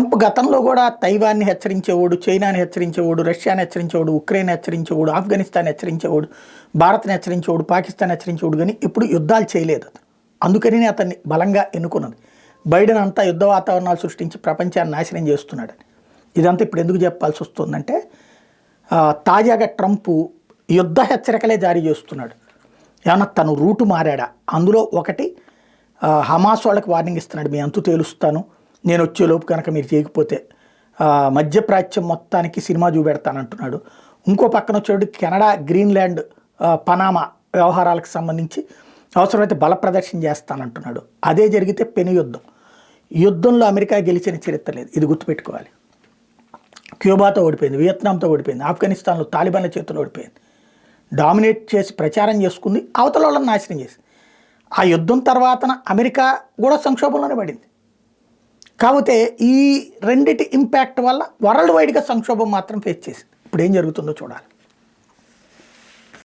Trump గతంలో కూడా తైవాన్ని హెచ్చరించేవాడు, చైనాని హెచ్చరించేవాడు, రష్యాని హెచ్చరించేవాడు, Ukraine హెచ్చరించేవాడు, Afghanistan హెచ్చరించేవాడు, భారత్ని హెచ్చరించేవాడు, Pakistan హెచ్చరించేవాడు, కానీ ఎప్పుడు యుద్ధాలు చేయలేదు అతను. అందుకని అతన్ని బలంగా ఎన్నుకున్నది. బైడెన్ అంతా యుద్ధ వాతావరణాలు సృష్టించి ప్రపంచాన్ని నాశనం చేస్తున్నాడని. ఇదంతా ఇప్పుడు ఎందుకు చెప్పాల్సి వస్తుందంటే తాజాగా ట్రంప్ యుద్ధ హెచ్చరికలే జారీ చేస్తున్నాడు. ఏమన్నా తను రూటు మారాడా? అందులో ఒకటి హమాస్ వాళ్ళకి వార్నింగ్ ఇస్తున్నాడు, మీ అంతు తేలుస్తాను, నేను వచ్చేలోపు కనుక మీరు చేయకపోతే మధ్యప్రాచ్యం మొత్తానికి సినిమా చూపెడతానంటున్నాడు. ఇంకో పక్కన వచ్చేవాడు కెనడా, గ్రీన్లాండ్, పనామా వ్యవహారాలకు సంబంధించి అవసరమైతే బల ప్రదర్శన చేస్తానంటున్నాడు. అదే జరిగితే పెను యుద్ధం. యుద్ధంలో అమెరికా గెలిచిన చరిత్ర లేదు, ఇది గుర్తుపెట్టుకోవాలి. క్యూబాతో ఓడిపోయింది, వియత్నాంతో ఓడిపోయింది, ఆఫ్ఘనిస్తాన్లో తాలిబాన్ల చేతుల్లో ఓడిపోయింది. డామినేట్ చేసి ప్రచారం చేసుకుంది, అవతల వాళ్ళని నాశనం చేసి. ఆ యుద్ధం తర్వాతన అమెరికా కూడా సంక్షోభంలోనే పడింది. కాకపోతే ఈ రెండిటి ఇంపాక్ట్ వల్ల వరల్డ్ వైడ్గా సంక్షోభం మాత్రం ఫేస్ చేసింది. ఇప్పుడు ఏం జరుగుతుందో చూడాలి.